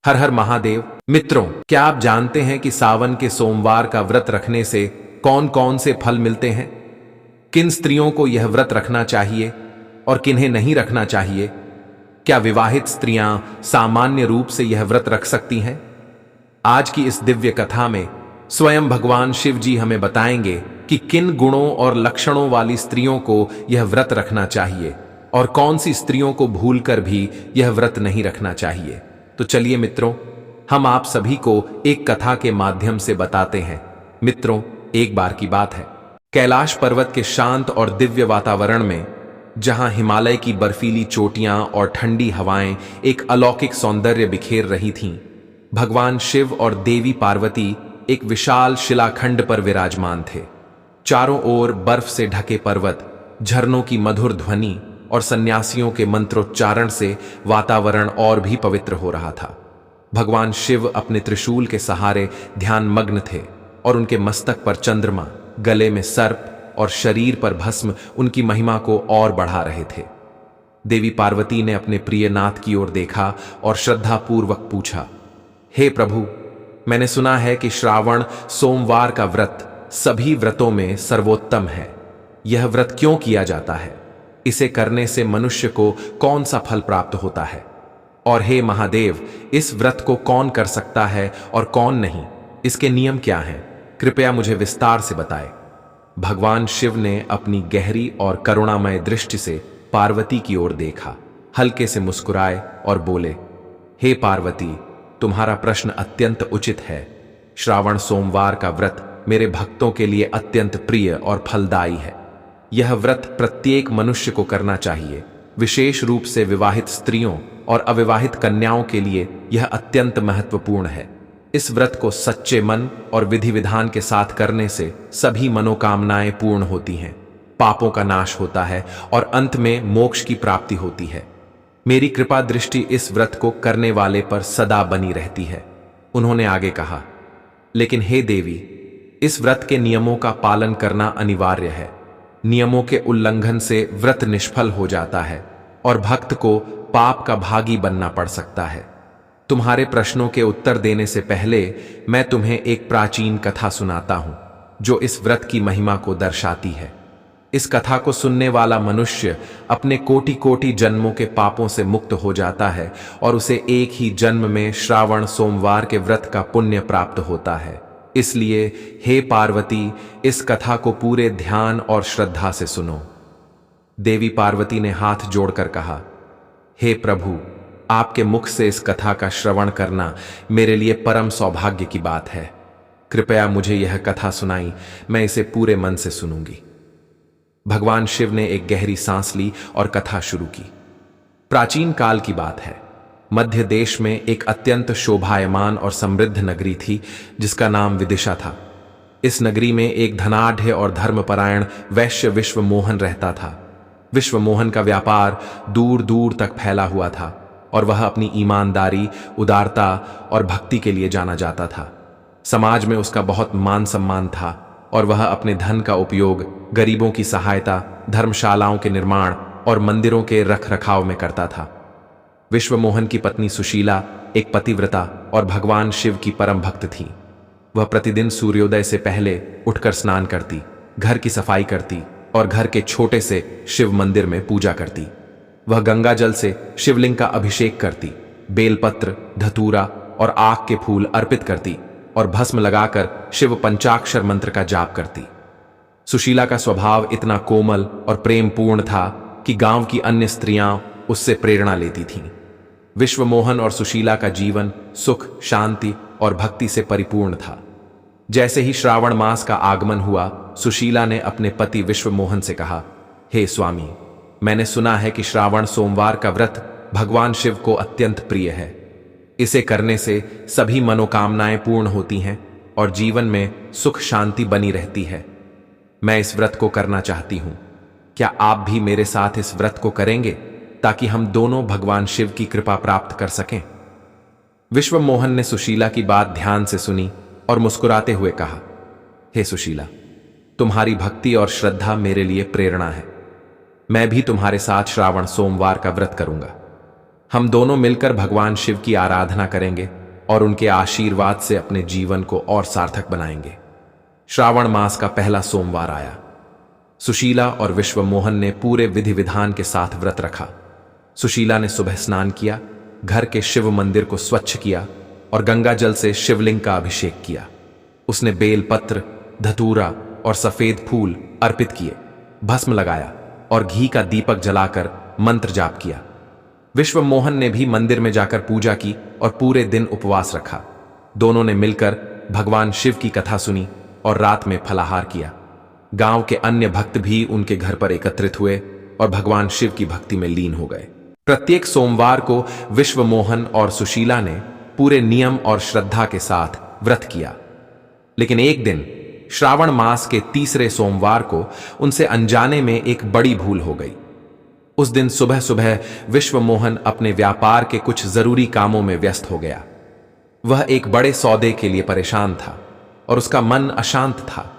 हर हर महादेव। मित्रों, क्या आप जानते हैं कि सावन के सोमवार का व्रत रखने से कौन कौन से फल मिलते हैं? किन स्त्रियों को यह व्रत रखना चाहिए और किन्हें नहीं रखना चाहिए? क्या विवाहित स्त्रियां सामान्य रूप से यह व्रत रख सकती हैं? आज की इस दिव्य कथा में स्वयं भगवान शिव जी हमें बताएंगे कि किन गुणों और लक्षणों वाली स्त्रियों को यह व्रत रखना चाहिए और कौन सी स्त्रियों को भूलकर भी यह व्रत नहीं रखना चाहिए। तो चलिए मित्रों, हम आप सभी को एक कथा के माध्यम से बताते हैं। मित्रों, एक बार की बात है, कैलाश पर्वत के शांत और दिव्य वातावरण में, जहां हिमालय की बर्फीली चोटियां और ठंडी हवाएं एक अलौकिक सौंदर्य बिखेर रही थीं, भगवान शिव और देवी पार्वती एक विशाल शिलाखंड पर विराजमान थे। चारों ओर बर्फ से ढके पर्वत, झरनों की मधुर ध्वनि और सन्यासियों के मंत्रोच्चारण से वातावरण और भी पवित्र हो रहा था। भगवान शिव अपने त्रिशूल के सहारे ध्यानमग्न थे और उनके मस्तक पर चंद्रमा, गले में सर्प और शरीर पर भस्म उनकी महिमा को और बढ़ा रहे थे। देवी पार्वती ने अपने प्रिय नाथ की ओर देखा और श्रद्धापूर्वक पूछा, हे प्रभु, मैंने सुना है कि श्रावण सोमवार का व्रत सभी व्रतों में सर्वोत्तम है। यह व्रत क्यों किया जाता है? इसे करने से मनुष्य को कौन सा फल प्राप्त होता है? और हे महादेव, इस व्रत को कौन कर सकता है और कौन नहीं? इसके नियम क्या हैं? कृपया मुझे विस्तार से बताएं। भगवान शिव ने अपनी गहरी और करुणामय दृष्टि से पार्वती की ओर देखा, हल्के से मुस्कुराए और बोले, हे पार्वती, तुम्हारा प्रश्न अत्यंत उचित है। श्रावण सोमवार का व्रत मेरे भक्तों के लिए अत्यंत प्रिय और फलदायी है। यह व्रत प्रत्येक मनुष्य को करना चाहिए। विशेष रूप से विवाहित स्त्रियों और अविवाहित कन्याओं के लिए यह अत्यंत महत्वपूर्ण है। इस व्रत को सच्चे मन और विधि विधान के साथ करने से सभी मनोकामनाएं पूर्ण होती हैं, पापों का नाश होता है और अंत में मोक्ष की प्राप्ति होती है। मेरी कृपा दृष्टि इस व्रत को करने वाले पर सदा बनी रहती है। उन्होंने आगे कहा, लेकिन हे देवी, इस व्रत के नियमों का पालन करना अनिवार्य है। नियमों के उल्लंघन से व्रत निष्फल हो जाता है और भक्त को पाप का भागी बनना पड़ सकता है। तुम्हारे प्रश्नों के उत्तर देने से पहले मैं तुम्हें एक प्राचीन कथा सुनाता हूं, जो इस व्रत की महिमा को दर्शाती है। इस कथा को सुनने वाला मनुष्य अपने कोटि कोटि जन्मों के पापों से मुक्त हो जाता है और उसे एक ही जन्म में श्रावण सोमवार के व्रत का पुण्य प्राप्त होता है। इसलिए हे पार्वती, इस कथा को पूरे ध्यान और श्रद्धा से सुनो। देवी पार्वती ने हाथ जोड़कर कहा, हे प्रभु, आपके मुख से इस कथा का श्रवण करना मेरे लिए परम सौभाग्य की बात है। कृपया मुझे यह कथा सुनाई, मैं इसे पूरे मन से सुनूंगी। भगवान शिव ने एक गहरी सांस ली और कथा शुरू की। प्राचीन काल की बात है। मध्य देश में एक अत्यंत शोभायमान और समृद्ध नगरी थी, जिसका नाम विदिशा था। इस नगरी में एक धनाढ्य और धर्मपरायण वैश्य विश्वमोहन रहता था। विश्वमोहन का व्यापार दूर दूर तक फैला हुआ था और वह अपनी ईमानदारी, उदारता और भक्ति के लिए जाना जाता था। समाज में उसका बहुत मान सम्मान था और वह अपने धन का उपयोग गरीबों की सहायता, धर्मशालाओं के निर्माण और मंदिरों के रख रखाव में करता था। विश्वमोहन की पत्नी सुशीला एक पतिव्रता और भगवान शिव की परम भक्त थी। वह प्रतिदिन सूर्योदय से पहले उठकर स्नान करती, घर की सफाई करती और घर के छोटे से शिव मंदिर में पूजा करती। वह गंगा जल से शिवलिंग का अभिषेक करती, बेलपत्र, धतूरा और आक के फूल अर्पित करती और भस्म लगाकर शिव पंचाक्षर मंत्र का जाप करती। सुशीला का स्वभाव इतना कोमल और प्रेमपूर्ण था कि गांव की अन्य स्त्रियां उससे प्रेरणा लेती थीं। विश्वमोहन और सुशीला का जीवन सुख, शांति और भक्ति से परिपूर्ण था। जैसे ही श्रावण मास का आगमन हुआ, सुशीला ने अपने पति विश्वमोहन से कहा, हे स्वामी, मैंने सुना है कि श्रावण सोमवार का व्रत भगवान शिव को अत्यंत प्रिय है। इसे करने से सभी मनोकामनाएं पूर्ण होती हैं और जीवन में सुख शांति बनी रहती है। मैं इस व्रत को करना चाहती हूं। क्या आप भी मेरे साथ इस व्रत को करेंगे, ताकि हम दोनों भगवान शिव की कृपा प्राप्त कर सकें? विश्वमोहन ने सुशीला की बात ध्यान से सुनी और मुस्कुराते हुए कहा, हे सुशीला, तुम्हारी भक्ति और श्रद्धा मेरे लिए प्रेरणा है। मैं भी तुम्हारे साथ श्रावण सोमवार का व्रत करूंगा। हम दोनों मिलकर भगवान शिव की आराधना करेंगे और उनके आशीर्वाद से अपने जीवन को और सार्थक बनाएंगे। श्रावण मास का पहला सोमवार आया। सुशीला और विश्वमोहन ने पूरे विधि विधान के साथ व्रत रखा। सुशीला ने सुबह स्नान किया, घर के शिव मंदिर को स्वच्छ किया और गंगा जल से शिवलिंग का अभिषेक किया। उसने बेलपत्र, धतूरा और सफेद फूल अर्पित किए, भस्म लगाया और घी का दीपक जलाकर मंत्र जाप किया। विश्वमोहन ने भी मंदिर में जाकर पूजा की और पूरे दिन उपवास रखा। दोनों ने मिलकर भगवान शिव की कथा सुनी और रात में फलाहार किया। गांव के अन्य भक्त भी उनके घर पर एकत्रित हुए और भगवान शिव की भक्ति में लीन हो गए। प्रत्येक सोमवार को विश्वमोहन और सुशीला ने पूरे नियम और श्रद्धा के साथ व्रत किया। लेकिन एक दिन श्रावण मास के तीसरे सोमवार को उनसे अनजाने में एक बड़ी भूल हो गई। उस दिन सुबह सुबह विश्वमोहन अपने व्यापार के कुछ जरूरी कामों में व्यस्त हो गया। वह एक बड़े सौदे के लिए परेशान था और उसका मन अशांत था।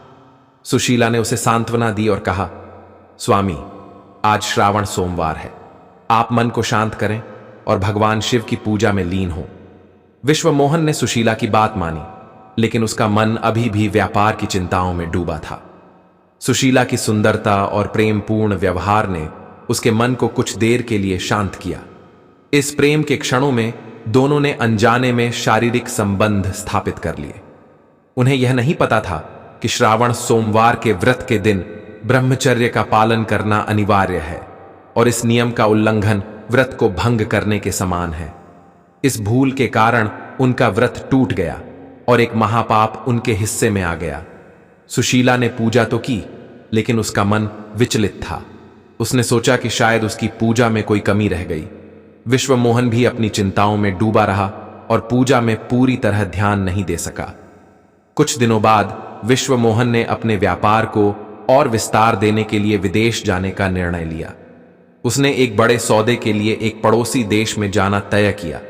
सुशीला ने उसे सांत्वना दी और कहा, स्वामी, आज श्रावण सोमवार है, आप मन को शांत करें और भगवान शिव की पूजा में लीन हो। विश्वमोहन ने सुशीला की बात मानी, लेकिन उसका मन अभी भी व्यापार की चिंताओं में डूबा था। सुशीला की सुंदरता और प्रेमपूर्ण व्यवहार ने उसके मन को कुछ देर के लिए शांत किया। इस प्रेम के क्षणों में दोनों ने अनजाने में शारीरिक संबंध स्थापित कर लिए। उन्हें यह नहीं पता था कि श्रावण सोमवार के व्रत के दिन ब्रह्मचर्य का पालन करना अनिवार्य है और इस नियम का उल्लंघन व्रत को भंग करने के समान है। इस भूल के कारण उनका व्रत टूट गया और एक महापाप उनके हिस्से में आ गया। सुशीला ने पूजा तो की, लेकिन उसका मन विचलित था। उसने सोचा कि शायद उसकी पूजा में कोई कमी रह गई। विश्वमोहन भी अपनी चिंताओं में डूबा रहा और पूजा में पूरी तरह ध्यान नहीं दे सका। कुछ दिनों बाद विश्वमोहन ने अपने व्यापार को और विस्तार देने के लिए विदेश जाने का निर्णय लिया। उसने एक बड़े सौदे के लिए एक पड़ोसी देश में जाना तय किया,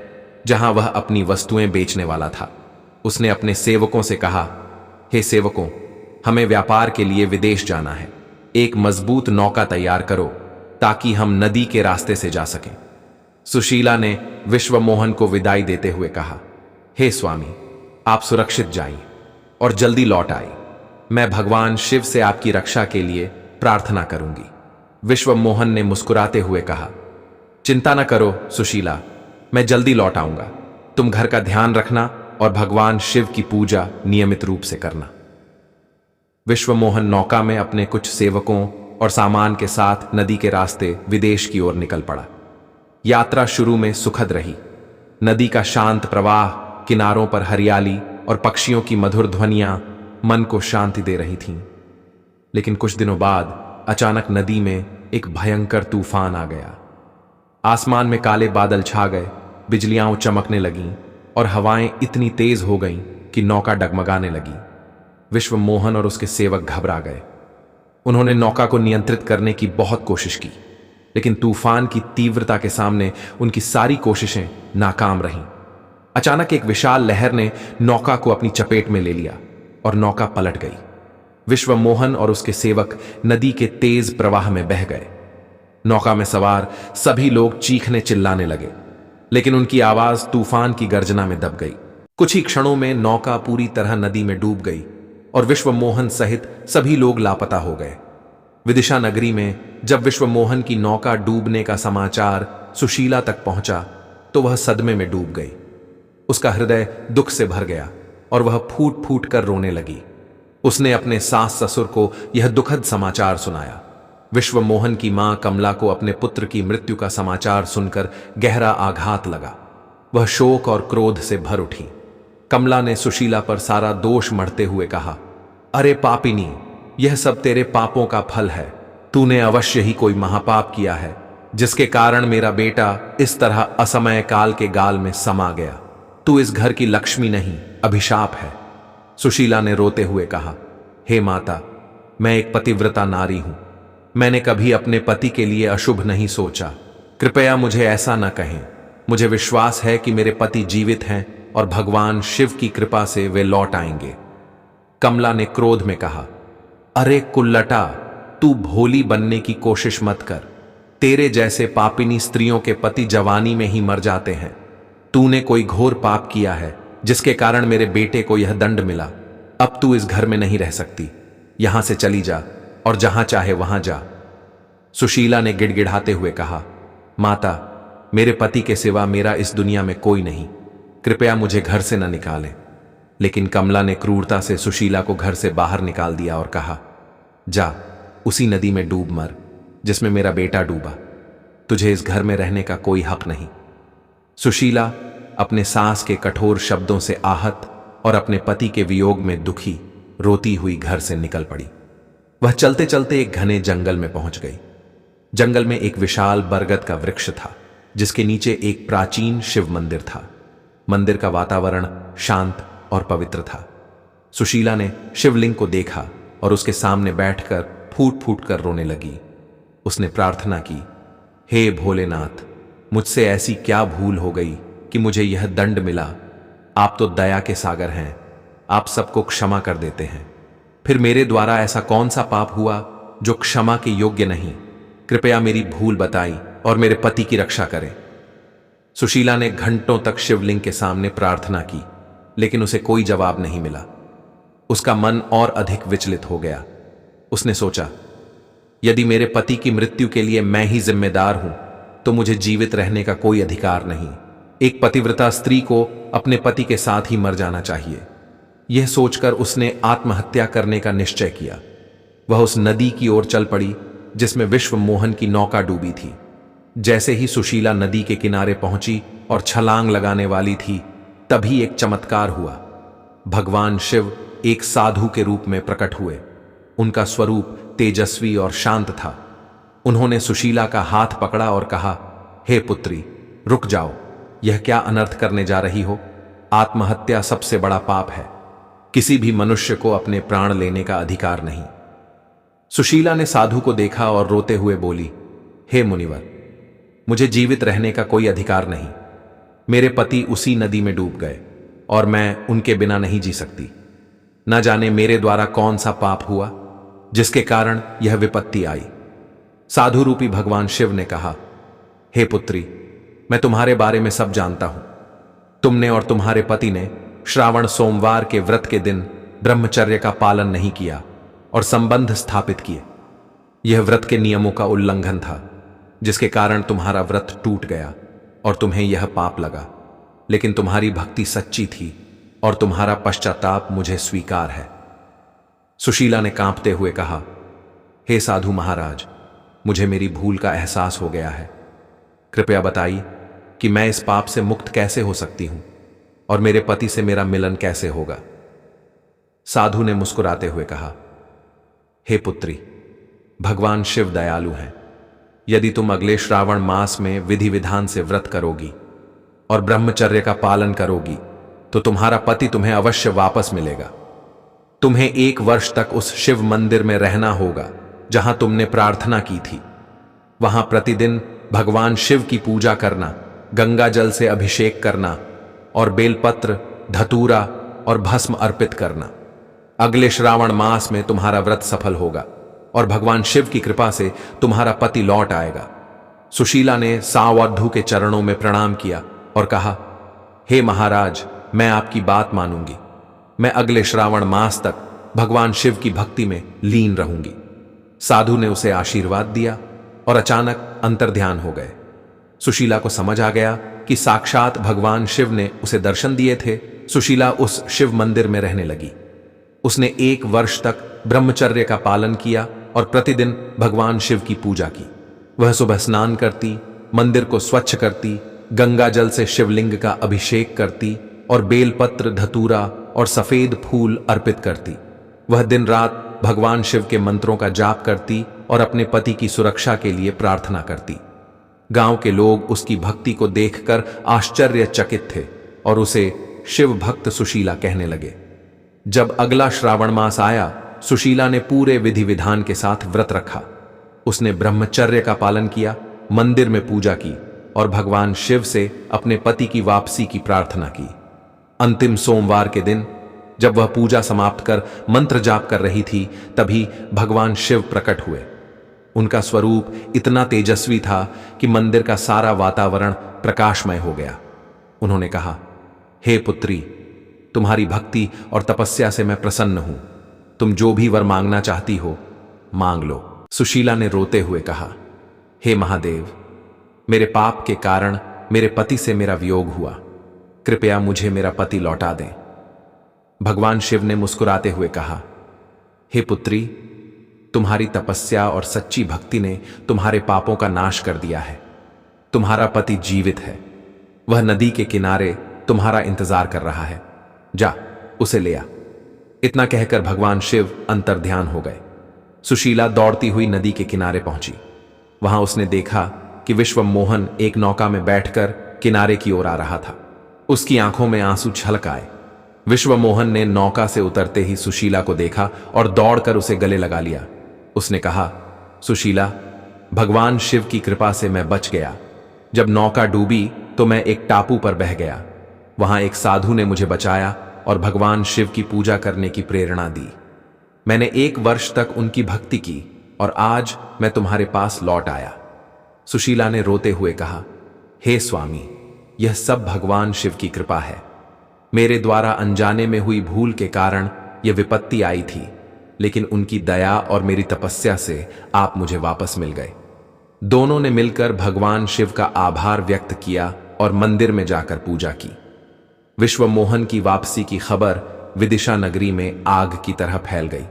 जहां वह अपनी वस्तुएं बेचने वाला था। उसने अपने सेवकों से कहा, हे सेवकों, हमें व्यापार के लिए विदेश जाना है। एक मजबूत नौका तैयार करो ताकि हम नदी के रास्ते से जा सकें। सुशीला ने विश्वमोहन को विदाई देते हुए कहा, हे स्वामी, आप सुरक्षित जाइए और जल्दी लौट आए। मैं भगवान शिव से आपकी रक्षा के लिए प्रार्थना करूंगी। विश्वमोहन ने मुस्कुराते हुए कहा, चिंता न करो सुशीला, मैं जल्दी लौट आऊंगा। तुम घर का ध्यान रखना और भगवान शिव की पूजा नियमित रूप से करना। विश्वमोहन नौका में अपने कुछ सेवकों और सामान के साथ नदी के रास्ते विदेश की ओर निकल पड़ा। यात्रा शुरू में सुखद रही। नदी का शांत प्रवाह, किनारों पर हरियाली और पक्षियों की मधुर ध्वनियां मन को शांति दे रही थीं। लेकिन कुछ दिनों बाद अचानक नदी में एक भयंकर तूफान आ गया। आसमान में काले बादल छा गए, बिजलियां चमकने लगीं और हवाएं इतनी तेज हो गईं कि नौका डगमगाने लगी। विश्वमोहन और उसके सेवक घबरा गए। उन्होंने नौका को नियंत्रित करने की बहुत कोशिश की, लेकिन तूफान की तीव्रता के सामने उनकी सारी कोशिशें नाकाम रहीं। अचानक एक विशाल लहर ने नौका को अपनी चपेट में ले लिया और नौका पलट गई। विश्वमोहन और उसके सेवक नदी के तेज प्रवाह में बह गए। नौका में सवार सभी लोग चीखने चिल्लाने लगे, लेकिन उनकी आवाज तूफान की गर्जना में दब गई। कुछ ही क्षणों में नौका पूरी तरह नदी में डूब गई और विश्वमोहन सहित सभी लोग लापता हो गए। विदिशा नगरी में जब विश्वमोहन की नौका डूबने का समाचार सुशीला तक पहुंचा तो वह सदमे में डूब गई। उसका हृदय दुख से भर गया और वह फूट फूट कर रोने लगी। उसने अपने सास ससुर को यह दुखद समाचार सुनाया। विश्वमोहन की मां कमला को अपने पुत्र की मृत्यु का समाचार सुनकर गहरा आघात लगा। वह शोक और क्रोध से भर उठी। कमला ने सुशीला पर सारा दोष मढ़ते हुए कहा, अरे पापिनी, यह सब तेरे पापों का फल है। तूने अवश्य ही कोई महापाप किया है, जिसके कारण मेरा बेटा इस तरह असमय काल के गाल में समा गया। तू इस घर की लक्ष्मी नहीं, अभिशाप है। सुशीला ने रोते हुए कहा, हे माता, मैं एक पतिव्रता नारी हूं। मैंने कभी अपने पति के लिए अशुभ नहीं सोचा। कृपया मुझे ऐसा न कहें। मुझे विश्वास है कि मेरे पति जीवित हैं और भगवान शिव की कृपा से वे लौट आएंगे। कमला ने क्रोध में कहा, अरे कुल्लटा, तू भोली बनने की कोशिश मत कर। तेरे जैसे पापिनी स्त्रियों के पति जवानी में ही मर जाते हैं। तूने कोई घोर पाप किया है जिसके कारण मेरे बेटे को यह दंड मिला। अब तू इस घर में नहीं रह सकती, यहां से चली जा और जहां चाहे वहां जा। सुशीला ने गिड़गिड़ाते हुए कहा, माता, मेरे पति के सिवा मेरा इस दुनिया में कोई नहीं, कृपया मुझे घर से न निकालें। लेकिन कमला ने क्रूरता से सुशीला को घर से बाहर निकाल दिया और कहा, जा उसी नदी में डूब मर जिसमें मेरा बेटा डूबा। तुझे इस घर में रहने का कोई हक नहीं। सुशीला अपने सास के कठोर शब्दों से आहत और अपने पति के वियोग में दुखी रोती हुई घर से निकल पड़ी। वह चलते चलते एक घने जंगल में पहुंच गई। जंगल में एक विशाल बरगद का वृक्ष था जिसके नीचे एक प्राचीन शिव मंदिर था। मंदिर का वातावरण शांत और पवित्र था। सुशीला ने शिवलिंग को देखा और उसके सामने बैठकर फूट फूट कर रोने लगी। उसने प्रार्थना की, हे भोलेनाथ, मुझसे ऐसी क्या भूल हो गई कि मुझे यह दंड मिला। आप तो दया के सागर हैं, आप सबको क्षमा कर देते हैं। फिर मेरे द्वारा ऐसा कौन सा पाप हुआ जो क्षमा के योग्य नहीं? कृपया मेरी भूल बताई और मेरे पति की रक्षा करें। सुशीला ने घंटों तक शिवलिंग के सामने प्रार्थना की, लेकिन उसे कोई जवाब नहीं मिला। उसका मन और अधिक विचलित हो गया। उसने सोचा, यदि मेरे पति की मृत्यु के लिए मैं ही जिम्मेदार हूं तो मुझे जीवित रहने का कोई अधिकार नहीं। एक पतिव्रता स्त्री को अपने पति के साथ ही मर जाना चाहिए। यह सोचकर उसने आत्महत्या करने का निश्चय किया। वह उस नदी की ओर चल पड़ी जिसमें विश्व मोहन की नौका डूबी थी। जैसे ही सुशीला नदी के किनारे पहुंची और छलांग लगाने वाली थी, तभी एक चमत्कार हुआ। भगवान शिव एक साधु के रूप में प्रकट हुए। उनका स्वरूप तेजस्वी और शांत था। उन्होंने सुशीला का हाथ पकड़ा और कहा, हे पुत्री, रुक जाओ। यह क्या अनर्थ करने जा रही हो? आत्महत्या सबसे बड़ा पाप है। किसी भी मनुष्य को अपने प्राण लेने का अधिकार नहीं। सुशीला ने साधु को देखा और रोते हुए बोली, हे मुनिवर, मुझे जीवित रहने का कोई अधिकार नहीं। मेरे पति उसी नदी में डूब गए और मैं उनके बिना नहीं जी सकती। न जाने मेरे द्वारा कौन सा पाप हुआ जिसके कारण यह विपत्ति आई। साधु रूपी भगवान शिव ने कहा, हे पुत्री, मैं तुम्हारे बारे में सब जानता हूं। तुमने और तुम्हारे पति ने श्रावण सोमवार के व्रत के दिन ब्रह्मचर्य का पालन नहीं किया और संबंध स्थापित किए। यह व्रत के नियमों का उल्लंघन था जिसके कारण तुम्हारा व्रत टूट गया और तुम्हें यह पाप लगा। लेकिन तुम्हारी भक्ति सच्ची थी और तुम्हारा पश्चाताप मुझे स्वीकार है। सुशीला ने कांपते हुए कहा, हे साधु महाराज, मुझे मेरी भूल का एहसास हो गया है। कृपया बताइए कि मैं इस पाप से मुक्त कैसे हो सकती हूं और मेरे पति से मेरा मिलन कैसे होगा। साधु ने मुस्कुराते हुए कहा, हे पुत्री, भगवान शिव दयालु हैं। यदि तुम अगले श्रावण मास में विधि विधान से व्रत करोगी और ब्रह्मचर्य का पालन करोगी तो तुम्हारा पति तुम्हें अवश्य वापस मिलेगा। तुम्हें 1 वर्ष तक उस शिव मंदिर में रहना होगा जहां तुमने प्रार्थना की थी। वहां प्रतिदिन भगवान शिव की पूजा करना, गंगा जल से अभिषेक करना और बेलपत्र, धतूरा और भस्म अर्पित करना। अगले श्रावण मास में तुम्हारा व्रत सफल होगा और भगवान शिव की कृपा से तुम्हारा पति लौट आएगा। सुशीला ने सावधु के चरणों में प्रणाम किया और कहा, हे महाराज, मैं आपकी बात मानूंगी। मैं अगले श्रावण मास तक भगवान शिव की भक्ति में लीन रहूंगी। साधु ने उसे आशीर्वाद दिया और अचानक अंतर्ध्यान हो गए। सुशीला को समझ आ गया कि साक्षात भगवान शिव ने उसे दर्शन दिए थे। सुशीला उस शिव मंदिर में रहने लगी। उसने 1 वर्ष तक ब्रह्मचर्य का पालन किया और प्रतिदिन भगवान शिव की पूजा की। वह सुबह स्नान करती, मंदिर को स्वच्छ करती, गंगा जल से शिवलिंग का अभिषेक करती और बेलपत्र, धतूरा और सफेद फूल अर्पित करती। वह दिन रात भगवान शिव के मंत्रों का जाप करती और अपने पति की सुरक्षा के लिए प्रार्थना करती। गांव के लोग उसकी भक्ति को देखकर आश्चर्यचकित थे और उसे शिव भक्त सुशीला कहने लगे। जब अगला श्रावण मास आया, सुशीला ने पूरे विधि विधान के साथ व्रत रखा। उसने ब्रह्मचर्य का पालन किया, मंदिर में पूजा की और भगवान शिव से अपने पति की वापसी की प्रार्थना की। अंतिम सोमवार के दिन जब वह पूजा समाप्त कर मंत्र जाप कर रही थी, तभी भगवान शिव प्रकट हुए। उनका स्वरूप इतना तेजस्वी था कि मंदिर का सारा वातावरण प्रकाशमय हो गया। उन्होंने कहा, हे पुत्री, तुम्हारी भक्ति और तपस्या से मैं प्रसन्न हूं। तुम जो भी वर मांगना चाहती हो मांग लो। सुशीला ने रोते हुए कहा, हे महादेव, मेरे पाप के कारण मेरे पति से मेरा वियोग हुआ। कृपया मुझे मेरा पति लौटा दें। भगवान शिव ने मुस्कुराते हुए कहा, हे पुत्री, तुम्हारी तपस्या और सच्ची भक्ति ने तुम्हारे पापों का नाश कर दिया है। तुम्हारा पति जीवित है। वह नदी के किनारे तुम्हारा इंतजार कर रहा है। जा, उसे ले आ। इतना कहकर भगवान शिव अंतर्ध्यान हो गए। सुशीला दौड़ती हुई नदी के किनारे पहुंची। वहां उसने देखा कि विश्वमोहन एक नौका में बैठकर किनारे की ओर आ रहा था। उसकी आंखों में आंसू छलक आए। विश्वमोहन ने नौका से उतरते ही सुशीला को देखा और दौड़कर उसे गले लगा लिया। उसने कहा, सुशीला, भगवान शिव की कृपा से मैं बच गया। जब नौका डूबी तो मैं एक टापू पर बह गया। वहां एक साधु ने मुझे बचाया और भगवान शिव की पूजा करने की प्रेरणा दी। मैंने 1 वर्ष तक उनकी भक्ति की और आज मैं तुम्हारे पास लौट आया। सुशीला ने रोते हुए कहा, हे स्वामी, यह सब भगवान शिव की कृपा है। मेरे द्वारा अनजाने में हुई भूल के कारण यह विपत्ति आई थी, लेकिन उनकी दया और मेरी तपस्या से आप मुझे वापस मिल गए। दोनों ने मिलकर भगवान शिव का आभार व्यक्त किया और मंदिर में जाकर पूजा की। विश्वमोहन की वापसी की खबर विदिशा नगरी में आग की तरह फैल गई।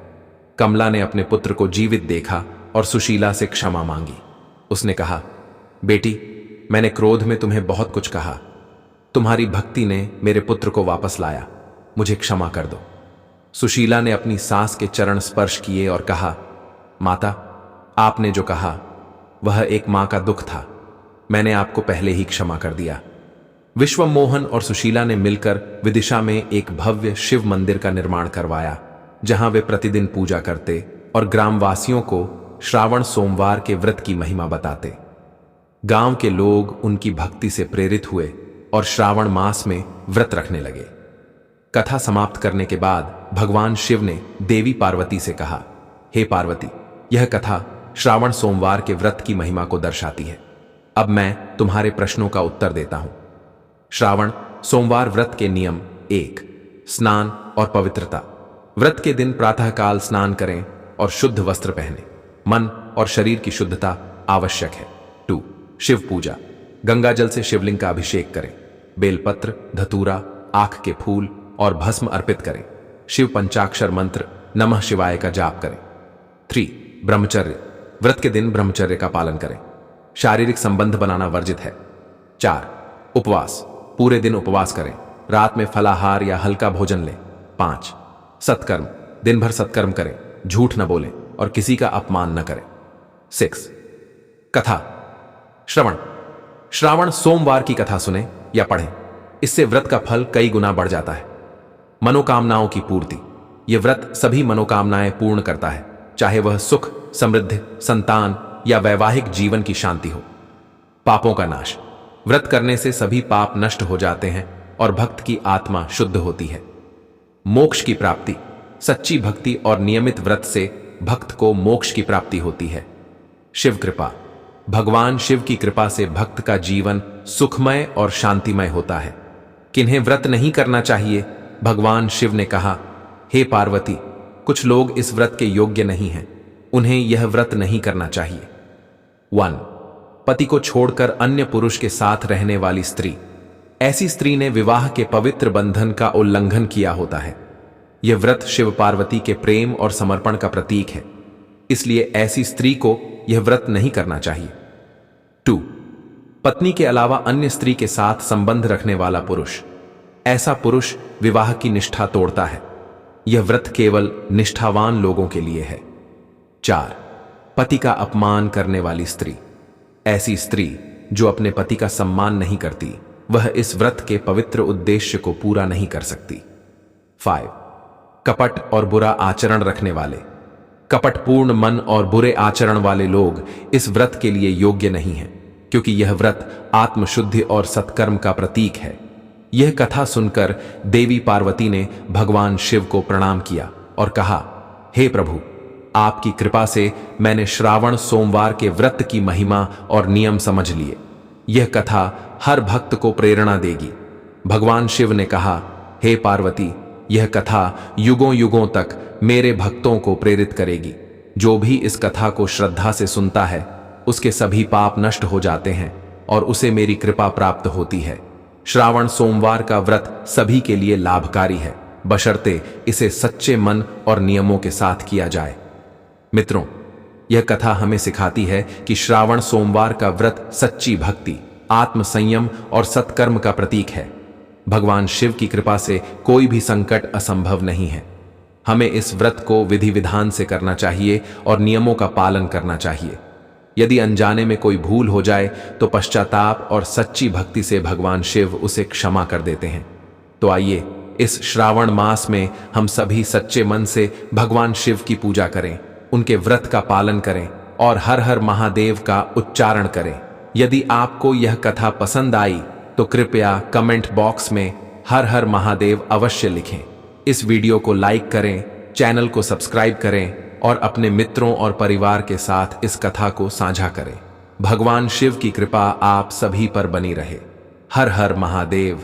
कमला ने अपने पुत्र को जीवित देखा और सुशीला से क्षमा मांगी। उसने कहा, बेटी, मैंने क्रोध में तुम्हें बहुत कुछ कहा। तुम्हारी भक्ति ने मेरे पुत्र को वापस लाया। मुझे क्षमा कर दो। सुशीला ने अपनी सास के चरण स्पर्श किए और कहा, माता, आपने जो कहा वह एक मां का दुख था। मैंने आपको पहले ही क्षमा कर दिया। विश्वमोहन और सुशीला ने मिलकर विदिशा में एक भव्य शिव मंदिर का निर्माण करवाया, जहां वे प्रतिदिन पूजा करते और ग्रामवासियों को श्रावण सोमवार के व्रत की महिमा बताते। गांव के लोग उनकी भक्ति से प्रेरित हुए और श्रावण मास में व्रत रखने लगे। कथा समाप्त करने के बाद भगवान शिव ने देवी पार्वती से कहा, हे पार्वती, यह कथा श्रावण सोमवार के व्रत की महिमा को दर्शाती है। अब मैं तुम्हारे प्रश्नों का उत्तर देता हूं। श्रावण सोमवार व्रत के नियम 1, स्नान और पवित्रता। व्रत के दिन प्रातःकाल स्नान करें और शुद्ध वस्त्र पहने। मन और शरीर की शुद्धता आवश्यक है। 2, शिव पूजा। गंगा जल से शिवलिंग का अभिषेक करें। बेलपत्र, धतूरा, आंख के फूल और भस्म अर्पित करें। शिव पंचाक्षर मंत्र नमः शिवाय का जाप करें। 3, ब्रह्मचर्य। व्रत के दिन ब्रह्मचर्य का पालन करें। शारीरिक संबंध बनाना वर्जित है। 4, उपवास। पूरे दिन उपवास करें। रात में फलाहार या हल्का भोजन लें। 5, सत्कर्म। दिन भर सत्कर्म करें, झूठ न बोलें और किसी का अपमान न करें। 6, कथा। श्रावण सोमवार की कथा सुने या पढ़ें। इससे व्रत का फल कई गुना बढ़ जाता है। मनोकामनाओं की पूर्ति। यह व्रत सभी मनोकामनाएं पूर्ण करता है, चाहे वह सुख, समृद्धि, संतान या वैवाहिक जीवन की शांति हो। पापों का नाश। व्रत करने से सभी पाप नष्ट हो जाते हैं और भक्त की आत्मा शुद्ध होती है। मोक्ष की प्राप्ति। सच्ची भक्ति और नियमित व्रत से भक्त को मोक्ष की प्राप्ति होती है। शिव कृपा। भगवान शिव की कृपा से भक्त का जीवन सुखमय और शांतिमय होता है। किन्हें व्रत नहीं करना चाहिए? भगवान शिव ने कहा, हे पार्वती, कुछ लोग इस व्रत के योग्य नहीं हैं, उन्हें यह व्रत नहीं करना चाहिए। 1, पति को छोड़कर अन्य पुरुष के साथ रहने वाली स्त्री। ऐसी स्त्री ने विवाह के पवित्र बंधन का उल्लंघन किया होता है। यह व्रत शिव पार्वती के प्रेम और समर्पण का प्रतीक है, इसलिए ऐसी स्त्री को यह व्रत नहीं करना चाहिए। 2, पत्नी के अलावा अन्य स्त्री के साथ संबंध रखने वाला पुरुष। ऐसा पुरुष विवाह की निष्ठा तोड़ता है। यह व्रत केवल निष्ठावान लोगों के लिए है। 4, पति का अपमान करने वाली स्त्री। ऐसी स्त्री जो अपने पति का सम्मान नहीं करती, वह इस व्रत के पवित्र उद्देश्य को पूरा नहीं कर सकती। 5, कपट और बुरा आचरण रखने वाले। कपटपूर्ण मन और बुरे आचरण वाले लोग इस व्रत के लिए योग्य नहीं हैं, क्योंकि यह व्रत आत्मशुद्धि और सत्कर्म का प्रतीक है। यह कथा सुनकर देवी पार्वती ने भगवान शिव को प्रणाम किया और कहा, हे प्रभु, आपकी कृपा से मैंने श्रावण सोमवार के व्रत की महिमा और नियम समझ लिए। यह कथा हर भक्त को प्रेरणा देगी। भगवान शिव ने कहा, हे पार्वती, यह कथा युगों युगों तक मेरे भक्तों को प्रेरित करेगी। जो भी इस कथा को श्रद्धा से सुनता है उसके सभी पाप नष्ट हो जाते हैं और उसे मेरी कृपा प्राप्त होती है। श्रावण सोमवार का व्रत सभी के लिए लाभकारी है, बशर्ते इसे सच्चे मन और नियमों के साथ किया जाए। मित्रों, यह कथा हमें सिखाती है कि श्रावण सोमवार का व्रत सच्ची भक्ति, आत्मसंयम और सत्कर्म का प्रतीक है। भगवान शिव की कृपा से कोई भी संकट असंभव नहीं है। हमें इस व्रत को विधि विधान से करना चाहिए और नियमों का पालन करना चाहिए। यदि अनजाने में कोई भूल हो जाए तो पश्चाताप और सच्ची भक्ति से भगवान शिव उसे क्षमा कर देते हैं। तो आइए इस श्रावण मास में हम सभी सच्चे मन से भगवान शिव की पूजा करें, उनके व्रत का पालन करें और हर हर महादेव का उच्चारण करें। यदि आपको यह कथा पसंद आई तो कृपया कमेंट बॉक्स में हर हर महादेव अवश्य लिखें। इस वीडियो को लाइक करें, चैनल को सब्सक्राइब करें और अपने मित्रों और परिवार के साथ इस कथा को साझा करें। भगवान शिव की कृपा आप सभी पर बनी रहे। हर हर महादेव।